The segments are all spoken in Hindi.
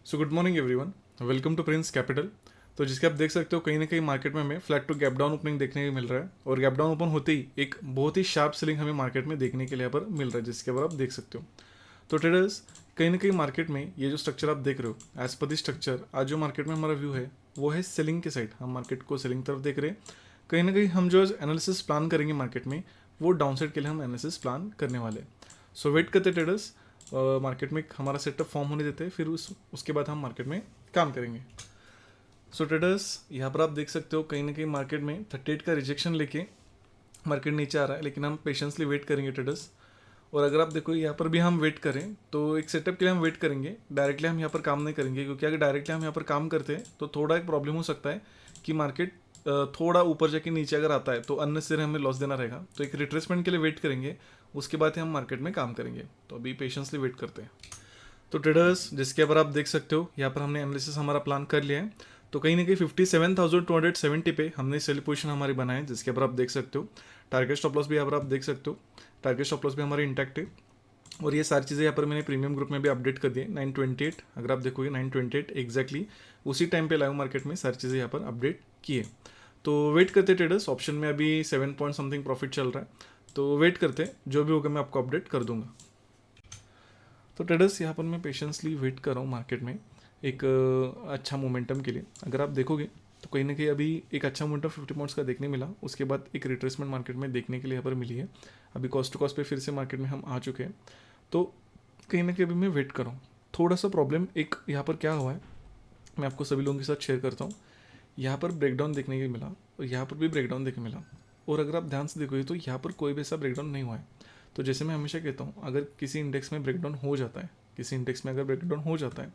So good morning everyone, welcome to Prince Capital. तो जिसके आप देख सकते हो कहीं ना कहीं मार्केट में हमें flat to gap down opening देखने को मिल रहा है और गैप डाउन ओपन होते ही एक बहुत ही शार्प सेलिंग हमें मार्केट में देखने के लिए यहाँ पर मिल रहा है, जिसके ऊपर आप देख सकते हो। तो ट्रेडर्स, कहीं ना कहीं मार्केट में ये जो स्ट्रक्चर आप देख रहे हो, एज पर दी स्ट्रक्चर आज जो मार्केट में हमारा व्यू है वो है सेलिंग के साइड। हम मार्केट को सेलिंग तरफ देख रहे हैं। कहीं ना कहीं हम जो एनालिसिस प्लान करेंगे मार्केट में, वो डाउन साइड के लिए हम एनालिसिस प्लान करने वाले हैं। सो वेट करते ट्रेडर्स, मार्केट में हमारा सेटअप फॉर्म होने देते हैं, फिर उसके बाद हम मार्केट में काम करेंगे। सो ट्रेडर्स, यहाँ पर आप देख सकते हो कहीं ना कहीं मार्केट में 38 का रिजेक्शन लेके मार्केट नीचे आ रहा है, लेकिन हम पेशेंसली वेट करेंगे ट्रेडर्स। और अगर आप देखो यहाँ पर भी हम वेट करें तो एक सेटअप के लिए हम वेट करेंगे, डायरेक्टली हम यहाँ पर काम नहीं करेंगे, क्योंकि अगर डायरेक्टली हम यहाँ पर काम करते हैं तो थोड़ा एक प्रॉब्लम हो सकता है कि मार्केट थोड़ा ऊपर जाके नीचे अगर आता है तो अननेसेसरी हमें लॉस देना रहेगा। तो एक रिट्रेसमेंट के लिए वेट करेंगे, उसके बाद ही हम मार्केट में काम करेंगे। तो अभी पेशेंसली वेट करते हैं। तो ट्रेडर्स, जिसके ऊपर आप देख सकते हो यहाँ पर हमने एनालिसिस हमारा प्लान कर लिया है। तो कहीं ना कहीं 57,270 पे हमने सेल पोजीशन हमारी बनाई है, जिसके ऊपर आप देख सकते हो। टारगेट स्टॉप लॉस भी यहाँ पर आप देख सकते हो। टारगेट स्टॉप लॉस भी हमारी इंटैक्ट है। और ये सारी चीज़ें यहाँ पर मैंने प्रीमियम ग्रुप में भी अपडेट कर दी है। 928, अगर आप देखोगे 928 एग्जैक्टली उसी टाइम पे लाइव मार्केट में सारी चीज़ें यहाँ पर अपडेट की है। तो वेट करते ट्रेडर्स, ऑप्शन में अभी 7 पॉइंट समथिंग प्रॉफिट चल रहा है। तो वेट करते, जो भी होगा मैं आपको अपडेट कर दूंगा। तो ट्रेडर्स, यहाँ पर मैं पेशेंसली वेट कर रहा हूँ मार्केट में एक अच्छा मोमेंटम के लिए। अगर आप देखोगे तो कहीं ना कहीं अभी एक अच्छा मोमेंटम 50 पॉइंट्स का देखने मिला, उसके बाद एक रिट्रेसमेंट मार्केट में देखने के लिए यहाँ पर मिली है। अभी कॉस्ट टू कॉस्ट पे फिर से मार्केट में हम आ चुके हैं। तो कहीं ना कहीं अभी मैं वेट कर रहा हूँ। थोड़ा सा प्रॉब्लम एक यहाँ पर क्या हुआ है, मैं आपको सभी लोगों के साथ शेयर करता हूँ। यहाँ पर ब्रेकडाउन देखने के मिला और यहाँ पर भी ब्रेकडाउन देखने मिला। और अगर आप ध्यान से देखोगे तो यहाँ पर कोई भी ऐसा ब्रेकडाउन नहीं हुआ है। तो जैसे मैं हमेशा कहता हूँ, अगर किसी इंडेक्स में ब्रेकडाउन हो जाता है, किसी इंडेक्स में अगर ब्रेकडाउन हो जाता है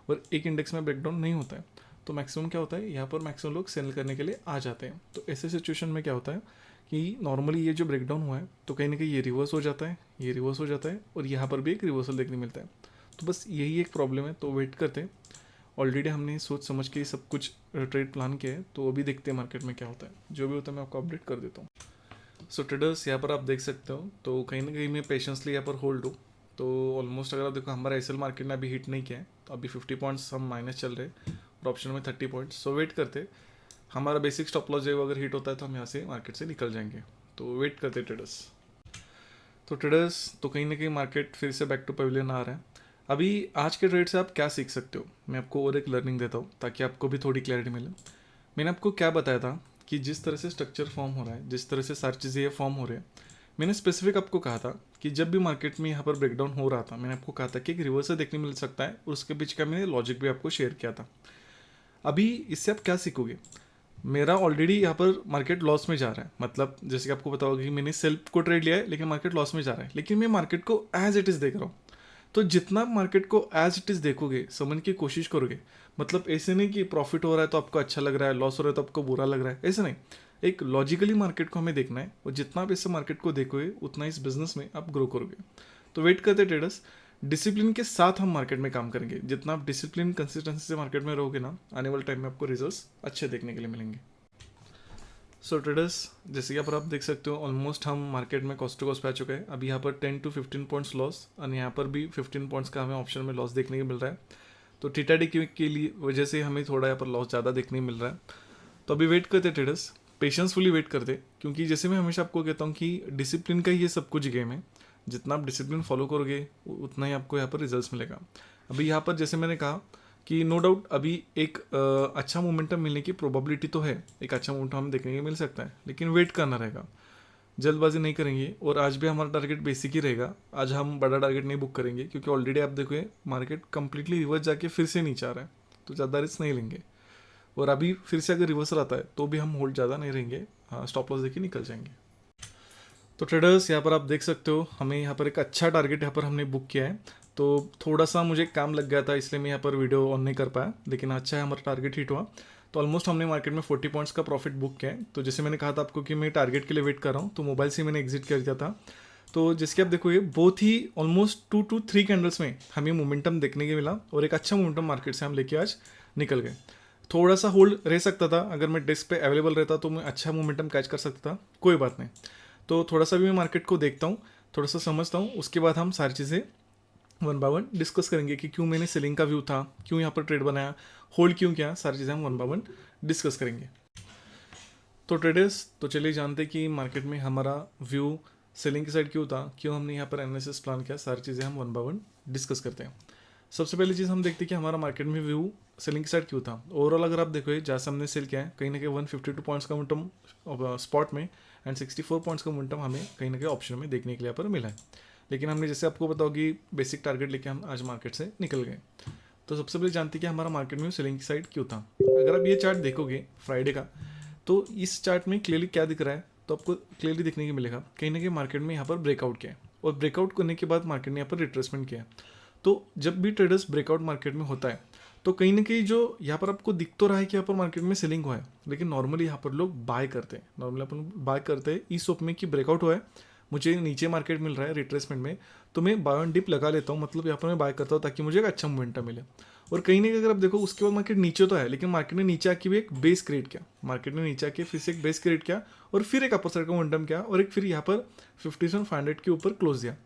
और एक इंडेक्स में ब्रेकडाउन नहीं होता है, तो मैक्सिमम क्या होता है, यहाँ पर मैक्सिमम लोग सेल करने के लिए आ जाते हैं। तो ऐसे सिचुएशन में क्या होता है कि नॉर्मली ये जो ब्रेकडाउन हुआ है तो कहीं ना कहीं ये रिवर्स हो जाता है, ये रिवर्स हो जाता है और यहाँ पर भी एक रिवर्सल देखने मिलता है। तो बस यही एक प्रॉब्लम है। तो वेट करते हैं। ऑलरेडी हमने सोच समझ के सब कुछ ट्रेड प्लान किया है, तो अभी देखते हैं मार्केट में क्या होता है। जो भी होता है मैं आपको अपडेट कर देता हूँ। सो ट्रेडर्स, यहाँ पर आप देख सकते हो तो कहीं ना कहीं मैं पेशेंसली यहाँ पर होल्ड हूँ। तो ऑलमोस्ट अगर आप देखो हमारा एसएल मार्केट ने अभी हिट नहीं किया है, तो अभी 50 पॉइंट्स हम माइनस चल रहे हैं और ऑप्शन में 30 पॉइंट्स। सो वेट करते, हमारा बेसिक स्टॉप लॉस जो अगर हिट होता है तो हम यहाँ से मार्केट से निकल जाएंगे। तो वेट करते ट्रेडर्स। तो ट्रेडर्स, तो कहीं ना कहीं मार्केट फिर से बैक टू पवेलियन आ रहा है। अभी आज के ट्रेड से आप क्या सीख सकते हो, मैं आपको और एक लर्निंग देता हूँ ताकि आपको भी थोड़ी क्लैरिटी मिले। मैंने आपको क्या बताया था कि जिस तरह से स्ट्रक्चर फॉर्म हो रहा है, जिस तरह से सारी चीज़ें ये फॉर्म हो रहे हैं, मैंने स्पेसिफिक आपको कहा था कि जब भी मार्केट में यहाँ पर ब्रेकडाउन हो रहा था, मैंने आपको कहा था कि एक रिवर्सल देखने मिल सकता है और उसके बीच का मैंने लॉजिक भी आपको शेयर किया था। अभी इससे आप क्या सीखोगे, मेरा ऑलरेडी यहाँ पर मार्केट लॉस में जा रहा है, मतलब जैसे कि आपको पता होगा कि मैंने सेल्फ को ट्रेड लिया है लेकिन मार्केट लॉस में जा रहा है, लेकिन मैं मार्केट को एज इट इज़ देख रहा हूँ। तो जितना मार्केट को एज इट इज़ देखोगे, समझने की कोशिश करोगे, मतलब ऐसे नहीं कि प्रॉफिट हो रहा है तो आपको अच्छा लग रहा है, लॉस हो रहा है तो आपको बुरा लग रहा है, ऐसे नहीं। एक लॉजिकली मार्केट को हमें देखना है और जितना आप इससे मार्केट को देखोगे उतना इस बिजनेस में आप ग्रो करोगे। तो वेट करते ट्रेडर्स, डिसिप्लिन के साथ हम मार्केट में काम करेंगे। जितना आप डिसिप्लिन कंसिस्टेंसी से मार्केट में रहोगे ना, आने वाले टाइम में आपको रिजल्ट्स अच्छे देखने के लिए मिलेंगे। सो ट्रेडर्स, जैसे कि आप देख सकते हो ऑलमोस्ट हम मार्केट में कॉस्ट टू कॉस्ट पे आ चुके हैं। अभी यहाँ पर 10 to 15 पॉइंट्स लॉस और यहाँ पर भी 15 पॉइंट्स का हमें ऑप्शन में लॉस देखने को मिल रहा है। तो थीटा डी के लिए वजह से हमें थोड़ा यहाँ पर लॉस ज़्यादा देखने को मिल रहा है। तो अभी वेट करते ट्रेडर्स, पेशेंसफुली वेट करते, क्योंकि जैसे मैं हमेशा आपको कहता हूँ कि डिसिप्लिन का ही ये सब कुछ गेम है। जितना आप डिसिप्लिन फॉलो करोगे उतना ही आपको यहाँ पर रिजल्ट मिलेगा। अभी यहाँ पर जैसे मैंने कहा कि नो डाउट अभी एक अच्छा मोमेंटम मिलने की प्रोबेबिलिटी तो है, एक अच्छा मोमेंटम हमें देखने को मिल सकता है, लेकिन वेट करना रहेगा, जल्दबाजी नहीं करेंगे। और आज भी हमारा टारगेट बेसिक ही रहेगा, आज हम बड़ा टारगेट नहीं बुक करेंगे, क्योंकि ऑलरेडी आप देखोगे मार्केट कंप्लीटली रिवर्स जाके फिर से नीचे आ रहा है, तो ज़्यादा रिस्क नहीं लेंगे। और अभी फिर से अगर रिवर्स आता है तो भी हम होल्ड ज़्यादा नहीं रहेंगे, स्टॉप लॉस देके निकल जाएंगे। तो ट्रेडर्स, यहाँ पर आप देख सकते हो हमें यहाँ पर एक अच्छा टारगेट यहाँ पर हमने बुक किया है। तो थोड़ा सा मुझे काम लग गया था, इसलिए मैं यहाँ पर वीडियो ऑन नहीं कर पाया, लेकिन अच्छा है हमारा टारगेट हिट हुआ। तो ऑलमोस्ट हमने मार्केट में 40 पॉइंट्स का प्रॉफिट बुक किया है। तो जैसे मैंने कहा था आपको कि मैं टारगेट के लिए वेट कर रहा हूँ, तो मोबाइल से मैंने एग्जिट कर दिया था। तो जिसके आप देखोगे बहुत ही ऑलमोस्ट 2 to 3 कैंडल्स में हमें मोमेंटम देखने को मिला और एक अच्छा मोमेंटम मार्केट से हम लेके आज निकल गए। थोड़ा सा होल्ड रह सकता था, अगर मैं डेस्क पे अवेलेबल रहता तो मैं अच्छा मोमेंटम कैच कर सकता था, कोई बात नहीं। तो थोड़ा सा भी मैं मार्केट को देखता हूँ, थोड़ा सा समझता हूँ, उसके बाद हम सारी चीज़ें वन बाय वन डिस्कस करेंगे कि क्यों मैंने सेलिंग का व्यू था, क्यों यहाँ पर ट्रेड बनाया, होल्ड क्यों किया, सारी चीज़ें हम वन बाय वन डिस्कस करेंगे। तो ट्रेडर्स, तो चलिए जानते हैं कि मार्केट में हमारा व्यू सेलिंग की साइड क्यों था, क्यों हमने यहाँ पर एनालिसिस प्लान किया, सारी चीज़ें हम वन बाय वन डिस्कस करते हैं। सबसे पहली चीज़ हम देखते हैं कि हमारा मार्केट में व्यू सेलिंग की साइड क्यों था। ओवरऑल अगर आप देखो जहाँ से हमने सेल किया है, कहीं ना कहीं 152 पॉइंट्स का मोमेंटम स्पॉट में एंड 64 पॉइंट्स का मोमेंटम हमें कहीं ना कहीं ऑप्शन में देखने के लिए यहाँ पर मिला है। लेकिन हमने जैसे आपको बताओ कि बेसिक टारगेट लेके हम आज मार्केट से निकल गए। तो सबसे पहले जानते हैं कि हमारा मार्केट में सेलिंग की साइड क्यों था। अगर आप ये चार्ट देखोगे फ्राइडे का, तो इस चार्ट में क्लियरली क्या दिख रहा है, तो आपको क्लियरली देखने को मिलेगा कहीं ना कहीं मार्केट में यहाँ पर ब्रेकआउट किया है, और ब्रेकआउट करने के बाद मार्केट ने यहाँ पर रिट्रेसमेंट किया है। तो जब भी ट्रेडर्स ब्रेकआउट मार्केट में होता है, तो कहीं ना कहीं जो यहाँ पर आपको दिख तो रहा है कि यहाँ पर मार्केट में सेलिंग हुआ है, लेकिन नॉर्मली यहाँ पर लोग बाय करते हैं, नॉर्मली अपन बाय करते हैं इस होप में कि ब्रेकआउट हुआ है, मुझे नीचे मार्केट मिल रहा है रिट्रेसमेंट में, तो मैं बाय ऑन डिप लगा लेता हूँ, मतलब यहाँ पर मैं बाय करता हूँ ताकि मुझे एक अच्छा मोमेंटम मिले। और कहीं ना कहीं अगर आप देखो उसके बाद मार्केट नीचे तो है, लेकिन मार्केट ने नीचे आके भी एक बेस क्रिएट किया, मार्केट ने नीचे आके फिर से एक बेस क्रिएट किया, और फिर एक अपर साइड का मोमेंटम किया, और एक फिर यहाँ पर 57,500 के ऊपर क्लोज दिया।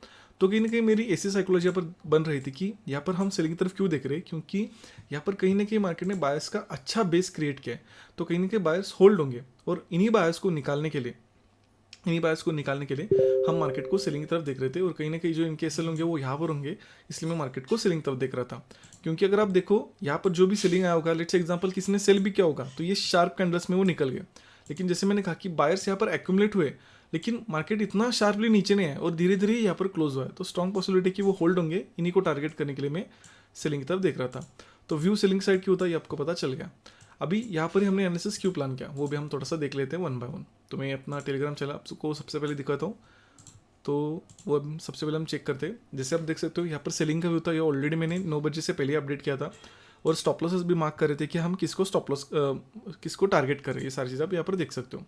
तो कहीं ना कहीं मेरी ऐसी साइकोलॉजी यहाँ पर बन रही थी कि यहाँ पर हम सेलिंग की तरफ क्यों देख रहे हैं, क्योंकि यहाँ पर कहीं ना कहीं मार्केट ने बायर्स का अच्छा बेस क्रिएट किया है, तो कहीं ना कहीं बायर्स होल्ड होंगे, और इन्हीं बायर्स को निकालने के लिए हम मार्केट को सेलिंग की तरफ देख रहे थे। और कहीं ना कहीं जो इनके एसएल होंगे वो यहाँ पर होंगे, इसलिए मैं मार्केट को सेलिंग की तरफ देख रहा था। क्योंकि अगर आप देखो यहाँ पर जो भी सेलिंग आया होगा, लेट्स एग्जांपल किसी ने सेल भी किया होगा, तो ये शार्प कैंडल्स में वो निकल गए। लेकिन जैसे मैंने कहा कि बायर्स यहाँ पर एक्यूमुलेट हुए, लेकिन मार्केट इतना शार्पली नीचे नहीं है और धीरे धीरे यहाँ पर क्लोज हुआ है, तो स्ट्रॉन्ग पॉसिबिलिटी कि वो होल्ड होंगे, इन्हीं को टारगेट करने के लिए मैं सेलिंग की तरफ देख रहा था। तो व्यू सेलिंग साइड क्यों था ये आपको पता चल गया। अभी यहाँ पर ही हमने एनालिसिस क्यों प्लान किया वो भी हम थोड़ा सा देख लेते हैं वन बाय वन। तो मैं अपना टेलीग्राम चैनल आपको सबसे पहले दिखाता हूँ, तो वो सबसे पहले हम चेक करते हैं। जैसे आप देख सकते हो यहाँ पर सेलिंग का व्यू था, ये ऑलरेडी मैंने 9 बजे से पहले अपडेट किया था, और स्टॉप लॉसेस भी मार्क कर रहे थे कि हम किसको स्टॉप लॉस किसको टारगेट करें, ये सारी चीज़ आप यहाँ पर देख सकते हो।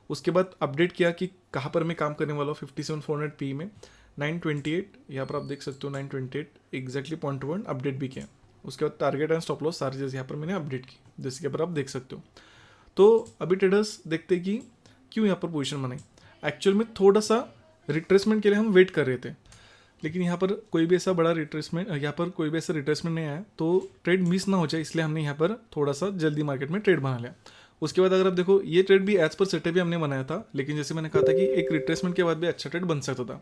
उसके बाद अपडेट किया कि कहाँ पर मैं काम करने वाला हूँ, 57,400 पी में 928, यहाँ पर आप देख सकते हो 928 एग्जैक्टली पॉइंट वन अपडेट भी किया। उसके बाद टारगेट एंड स्टॉप लॉस सारी चीज़ यहाँ पर मैंने अपडेट की, जैसे कि पर आप देख सकते हो। तो अभी ट्रेडर्स देखते हैं कि क्यों यहाँ पर पोजीशन बनाई। एक्चुअल में थोड़ा सा रिट्रेसमेंट के लिए हम वेट कर रहे थे, लेकिन यहाँ पर कोई भी ऐसा बड़ा रिट्रेसमेंट नहीं आया, तो ट्रेड मिस ना हो जाए, इसलिए हमने यहाँ पर थोड़ा सा जल्दी मार्केट में ट्रेड बना लिया। उसके बाद अगर आप देखो ये ट्रेड भी एज पर सेटअप भी हमने बनाया था, लेकिन जैसे मैंने कहा था कि एक रिट्रेसमेंट के बाद भी अच्छा ट्रेड बन सकता था।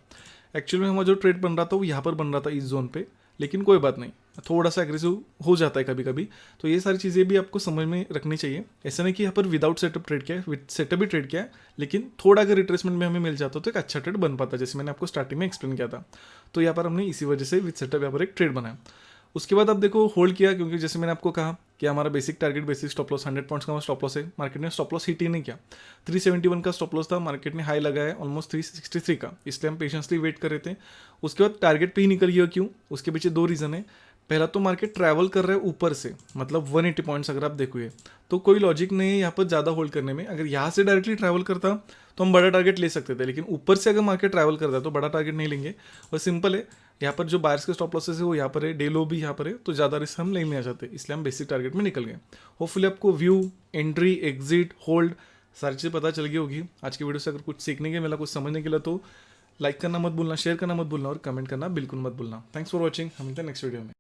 एक्चुअल में हमारा जो ट्रेड बन रहा था वो यहाँ पर बन रहा था इस जोन पे, लेकिन कोई बात नहीं, थोड़ा सा एग्रेसिव हो जाता है कभी कभी। तो ये सारी चीज़ें भी आपको समझ में रखनी चाहिए। ऐसा नहीं कि यहाँ पर विदाउट सेटअप ट्रेड किया है, विद सेटअप भी ट्रेड किया है, लेकिन थोड़ा अगर रिट्रेसमेंट में हमें मिल जाता तो एक अच्छा ट्रेड बन पाता, जैसे मैंने आपको स्टार्टिंग में एक्सप्लेन किया था। तो यहाँ पर हमने इसी वजह से विद सेटअप यहाँ पर एक ट्रेड बनाया। उसके बाद आप देखो होल्ड किया, क्योंकि जैसे मैंने आपको कहा कि हमारा basic target basic stop loss 100 points का स्टॉप लॉस है। मार्केट ने स्टॉप लॉस हिट ही नहीं किया, 371 का स्टॉप लॉस था, मार्केट ने हाई लगाया ऑलमोस्ट 363 का, इसलिए हम पेशेंसली वेट कर रहे थे। उसके बाद टारगेट पे ही निकल गया, क्यों, उसके पीछे 2 रीज़न है। पहला तो मार्केट ट्रैवल कर रहा है ऊपर से, मतलब 180 पॉइंट्स अगर आप देखोगे तो कोई लॉजिक नहीं है यहाँ पर ज़्यादा होल्ड करने में। अगर यहाँ से डायरेक्टली ट्रैवल करता तो हम बड़ा टारगेट ले सकते थे, लेकिन ऊपर से अगर मार्केट ट्रैवल करता है तो बड़ा टारगेट नहीं लेंगे। और सिंपल है, यहाँ पर जो बायर्स के स्टॉप लॉसेस है वो यहाँ पर है, डे लो भी यहाँ पर है, तो ज़्यादा रिस्क हम नहीं लेना चाहते, इसलिए हम बेसिक टारगेट में निकल गए। होपफुली आपको व्यू, एंट्री, एग्जिट, होल्ड सारी चीज़ें पता चल गई होगी। आज की वीडियो से अगर कुछ सीखने के मिला, कुछ समझने के लिए, तो लाइक करना मत भूलना, शेयर करना मत भूलना, और कमेंट करना बिल्कुल मत भूलना। थैंक्स फॉर वॉचिंग, हम मिलते हैं नेक्स्ट वीडियो में।